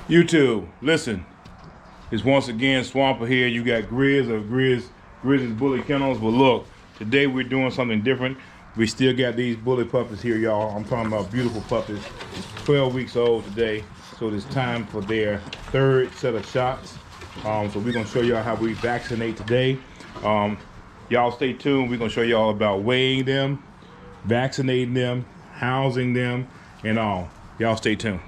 YouTube, listen. It's once again Swamper here. You got Grizz of Grizz's Bully Kennels. But look, today we're doing something different. We still got these bully puppies here, y'all. I'm talking about beautiful puppies. 12 weeks old today. So it's time for their third set of shots. So we're gonna show y'all how we vaccinate today. Y'all stay tuned. We're gonna show y'all about weighing them, vaccinating them, housing them, and all. Y'all stay tuned.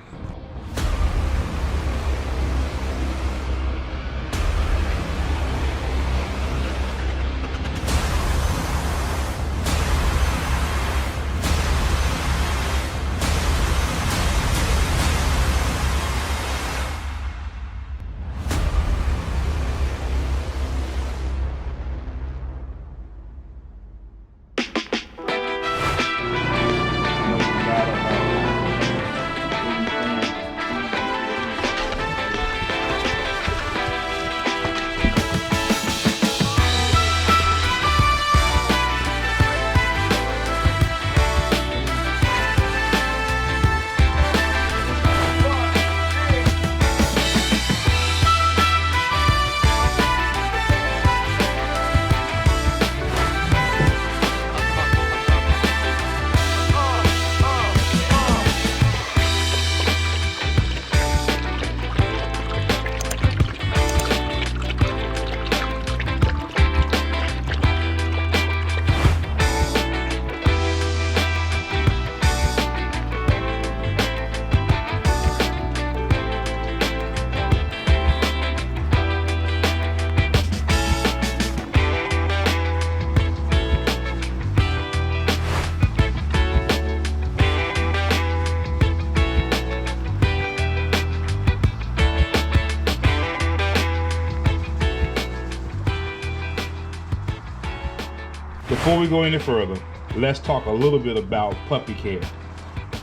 Before we go any further, let's talk a little bit about puppy care.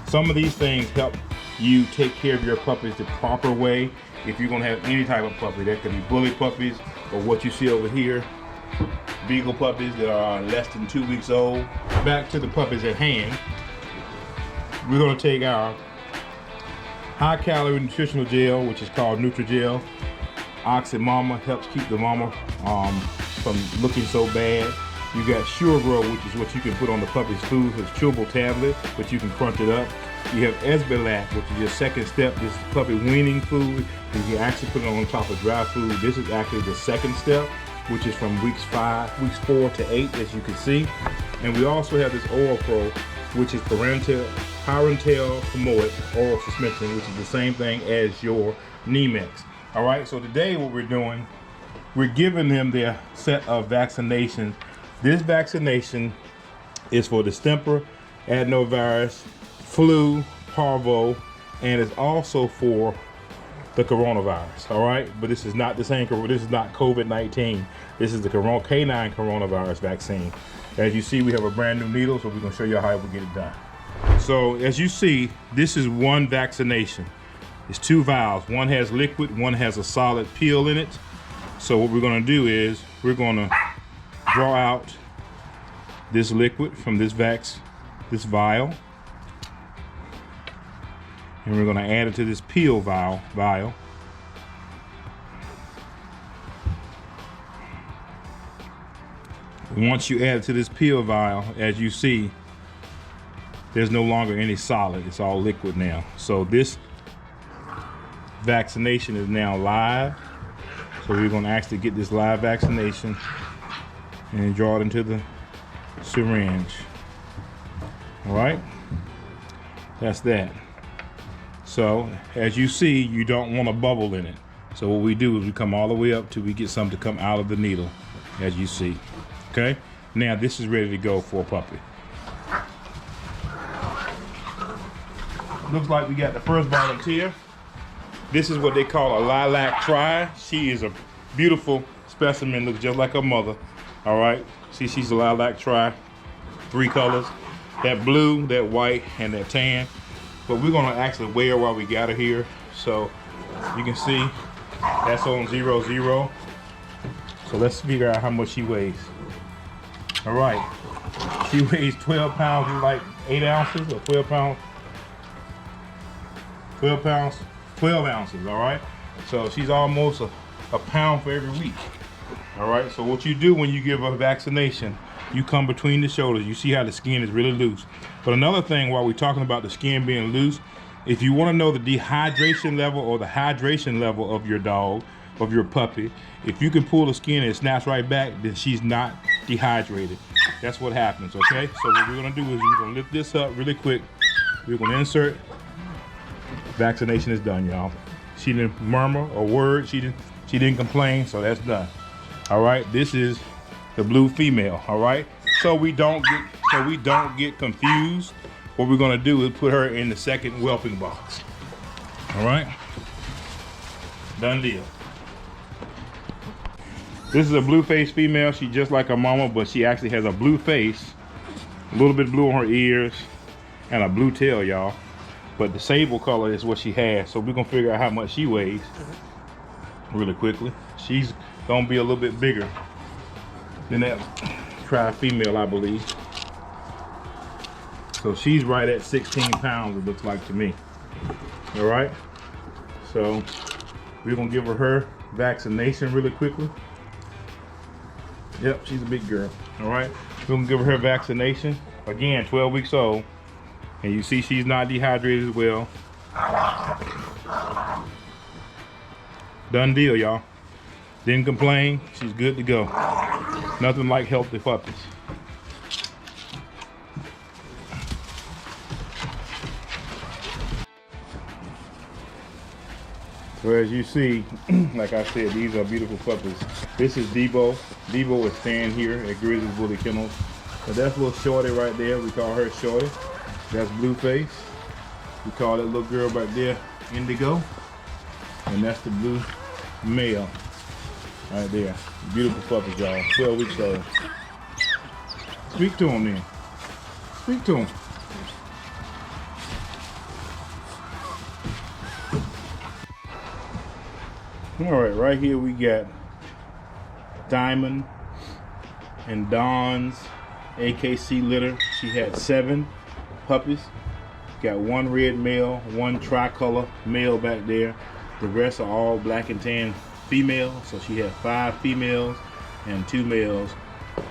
Some of these things help you take care of your puppies the proper way. If you're gonna have any type of puppy, that could be bully puppies or what you see over here, beagle puppies that are less than 2 weeks old. Back to the puppies at hand. We're gonna take our high calorie nutritional gel, which is called Nutrigel. Oxy Mama helps keep the mama from looking so bad. You got Sure Grow, which is what you can put on the puppy's food. It's a chewable tablet, but you can crunch it up. You have Esbilac, which is your second step. This is puppy weaning food. You can actually put it on top of dry food. This is actually the second step, which is from weeks 4 to 8, as you can see. And we also have this Oral Pro, which is parental Pamoate oral suspension, which is the same thing as your Nemex. All right, so today what we're doing, we're giving them their set of vaccinations. This vaccination is for distemper, adenovirus, flu, parvo, and it's also for the coronavirus, all right? But this is not the same, this is not COVID-19. This is the canine coronavirus vaccine. As you see, we have a brand new needle, so we're gonna show you how we get it done. So as you see, this is one vaccination. It's 2 vials. One has liquid, one has a solid pill in it. So what we're gonna do is, we're gonna draw out this liquid from this vial, and we're going to add it to this pill vial. Once you add it to this pill vial, as you see, there's no longer any solid, it's all liquid now. So this vaccination is now live. So we're going to actually get this live vaccination and draw it into the syringe. All right, that's that. So as you see, you don't want a bubble in it. So what we do is we come all the way up till we get something to come out of the needle, as you see. Okay, now this is ready to go for a puppy. Looks like we got the first volunteer. This is what they call a Lilac Tri. She is a beautiful specimen, looks just like her mother. All right, see, she's a Lilac Tri, 3 colors, that blue, that white, and that tan. But we're gonna actually weigh her while we got her here. So you can see that's on 0-0. So let's figure out how much she weighs. All right, she weighs 12 pounds, like 8 ounces, or 12 pounds. 12 pounds, 12 ounces, all right? So she's almost a pound for every week, all right? So what you do when you give a vaccination, you come between the shoulders. You see how the skin is really loose. But another thing, while we're talking about the skin being loose, if you want to know the dehydration level or the hydration level of your dog, of your puppy, if you can pull the skin and it snaps right back, then she's not dehydrated. That's what happens, okay? So what we're gonna do is we're gonna lift this up really quick. We're gonna insert. Vaccination is done, y'all. She didn't murmur a word. She didn't complain, so that's done. All right, this is the blue female, all right? So we don't get confused. What we're gonna do is put her in the second whelping box. All right? Done deal. This is a blue face female. She's just like her mama, but she actually has a blue face, a little bit blue on her ears, and a blue tail, y'all. But the sable color is what she has. So we're gonna figure out how much she weighs really quickly. She's gonna be a little bit bigger than that tri-female, I believe. So she's right at 16 pounds, it looks like to me. All right, so we're gonna give her vaccination really quickly. Yep, she's a big girl. All right, we're gonna give her vaccination. Again, 12 weeks old. And you see she's not dehydrated as well. Done deal, y'all. Didn't complain, she's good to go. Nothing like healthy puppies. So as you see, like I said, these are beautiful puppies. This is Debo. Debo is staying here at Grizzly's Bully Kennels. So that's little Shorty right there. We call her Shorty. That's Blueface. We call that little girl back there Indigo. And that's the blue male right there. Beautiful puppies, y'all. 12 weeks old. Speak to him then. Speak to him. All right here we got Diamond and Dawn's AKC litter. She had 7 puppies. Got 1 red male, 1 tricolor male back there. The rest are all black and tan females. So she had 5 females and 2 males.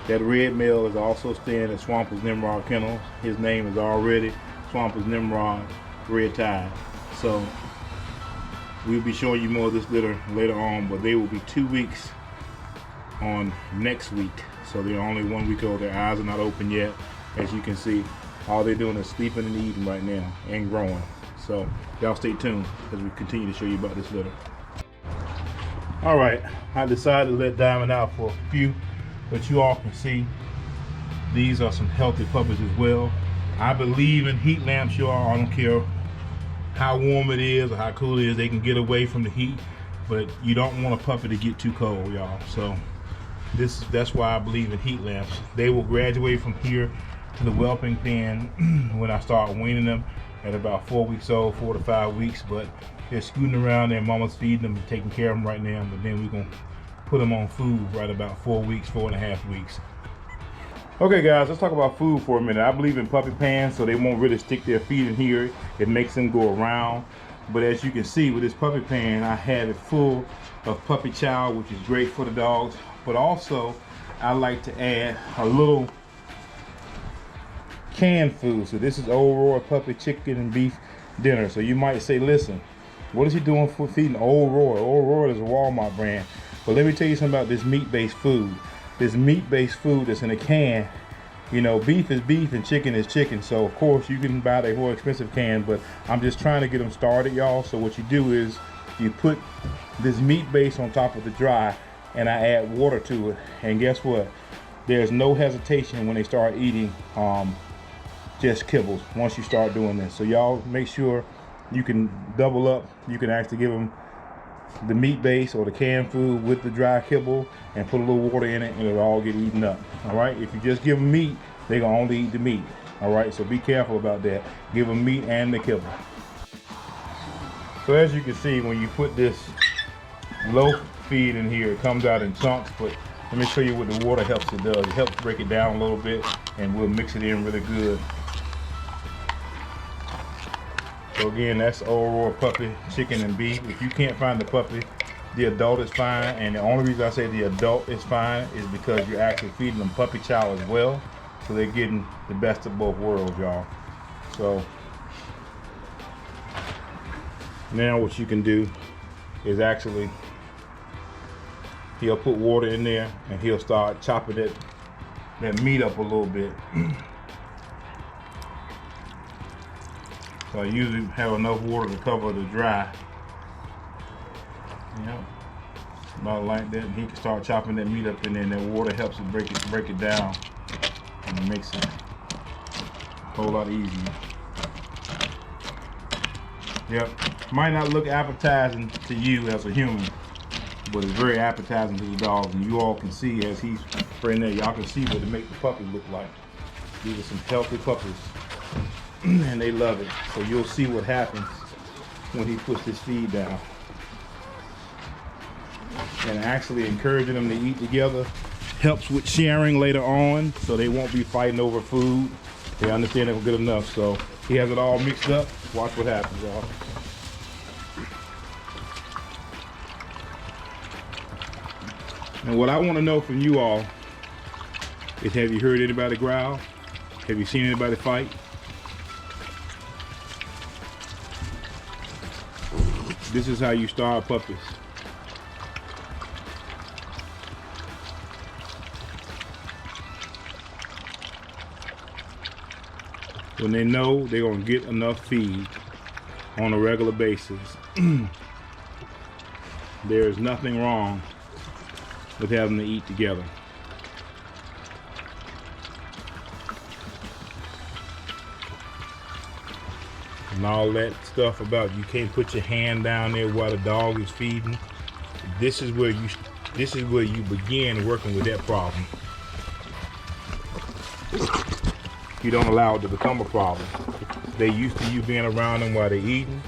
That red male is also staying at Swampers Nimrod Kennels. His name is already Swampers Nimrod Red Tide. So we'll be showing you more of this litter later on, but they will be 2 weeks on next week. So they're only 1 week old. Their eyes are not open yet. As you can see, all they're doing is sleeping and eating right now and growing. So y'all stay tuned as we continue to show you about this litter. All right, I decided to let Diamond out for a few, but you all can see these are some healthy puppies as well. I believe in heat lamps, y'all. I don't care how warm it is or how cool it is, they can get away from the heat, but you don't want a puppy to get too cold, y'all. So that's why I believe in heat lamps. They will graduate from here to the whelping pen when I start weaning them at about 4 weeks old, 4 to 5 weeks, but they're scooting around there, mama's feeding them and taking care of them right now, but then we're gonna put them on food right about 4 weeks, 4.5 weeks. Okay guys, let's talk about food for a minute. I believe in puppy pans, so they won't really stick their feet in here. It makes them go around. But as you can see with this puppy pan, I have it full of puppy chow, which is great for the dogs. But also, I like to add a little canned food. So this is Old Roy puppy chicken and beef dinner. So you might say, listen, what is he doing for feeding Old Roy? Old Roy is a Walmart brand. But let me tell you something about this meat-based food. This meat-based food that's in a can, you know, beef is beef and chicken is chicken. So of course you can buy the more expensive can, but I'm just trying to get them started, y'all. So what you do is you put this meat base on top of the dry, and I add water to it. And guess what? There's no hesitation when they start eating just kibbles once you start doing this. So y'all make sure you can double up. You can actually give them the meat base or the canned food with the dry kibble and put a little water in it, and it'll all get eaten up. All right, if you just give them meat, they're gonna only eat the meat. All right, so be careful about that. Give them meat and the kibble. So as you can see, when you put this loaf feed in here, it comes out in chunks, but let me show you what the water helps it does. It helps break it down a little bit, and we'll mix it in really good. So again, that's Aurora puppy, chicken, and beef. If you can't find the puppy, the adult is fine. And the only reason I say the adult is fine is because you're actually feeding them puppy chow as well. So they're getting the best of both worlds, y'all. So now what you can do is actually, he'll put water in there and he'll start chopping that meat up a little bit. So I usually have enough water to cover the dry. Yep. About like that, and he can start chopping that meat up in there, and that water helps it break it down, and it makes it a whole lot easier. Yep. Might not look appetizing to you as a human, but it's very appetizing to the dogs, and you all can see as he's right there, y'all can see what it make the puppy look like. These are some healthy puppies, and they love it. So you'll see what happens when he puts his feed down. And actually encouraging them to eat together helps with sharing later on, so they won't be fighting over food. They understand it good enough. So he has it all mixed up. Watch what happens, y'all. And what I want to know from you all is, have you heard anybody growl? Have you seen anybody fight? This is how you start puppies. When they know they're gonna get enough feed on a regular basis, there is nothing wrong with having to eat together. And all that stuff about you can't put your hand down there while the dog is feeding. This is where you begin working with that problem. You don't allow it to become a problem. They used to you being around them while they're eating.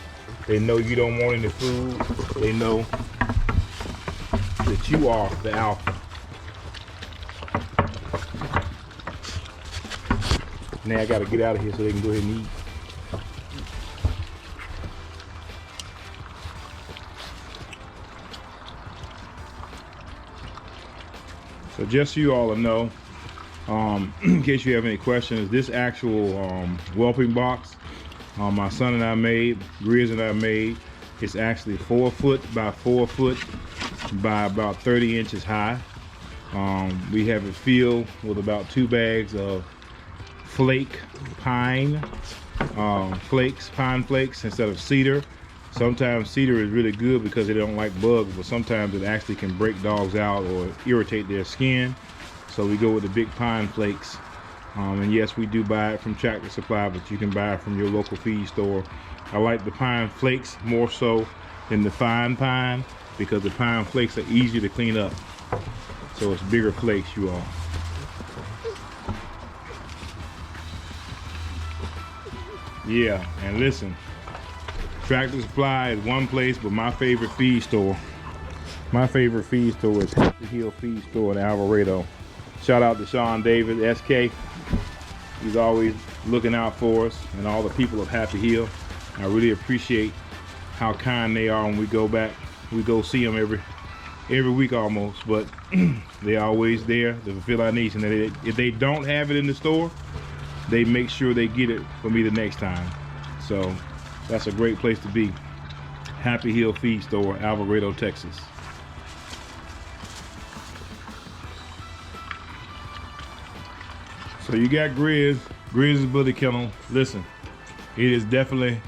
They know you don't want any food. They know that you are the alpha. Now I gotta get out of here so they can go ahead and eat. So just so you all know, in case you have any questions, this actual whelping box my son and I made, Grizz and I made, it's actually 4 foot by 4 foot by about 30 inches high. We have it filled with about 2 bags of flake pine flakes instead of cedar. Sometimes cedar is really good because they don't like bugs, but sometimes it actually can break dogs out or irritate their skin. So we go with the big pine flakes. And yes, we do buy it from Tractor Supply, but you can buy it from your local feed store. I like the pine flakes more so than the fine pine because the pine flakes are easier to clean up. So it's bigger flakes, you all. Yeah, and listen, Tractor Supply is one place, but my favorite feed store is Happy Hill Feed Store in Alvarado. Shout out to Sean David, SK. He's always looking out for us and all the people of Happy Hill. I really appreciate how kind they are when we go back. We go see them every week almost, but they're always there to fulfill our needs. And if they don't have it in the store, they make sure they get it for me the next time. So that's a great place to be. Happy Hill Feed Store, Alvarado, Texas. So you got Grizz's Bully Kennel. Listen, it is definitely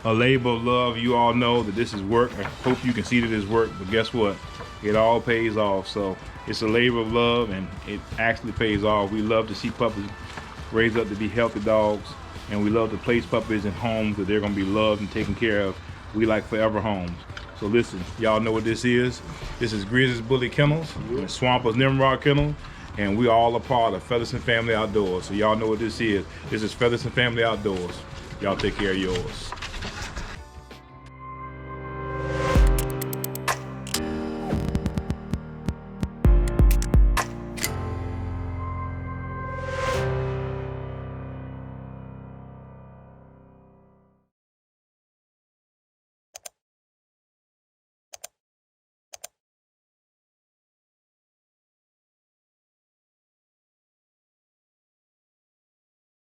a labor of love. You all know that this is work. I hope you can see that it's work, but guess what? It all pays off. So it's a labor of love, and it actually pays off. We love to see puppies raised up to be healthy dogs, and we love to place puppies in homes that they're gonna be loved and taken care of. We like forever homes. So listen, y'all know what this is. This is Grizz's Bully Kennels, Swampers Nimrod Kennel, and we all a part of Featherston Family Outdoors. So y'all know what this is. This is Featherston Family Outdoors. Y'all take care of yours.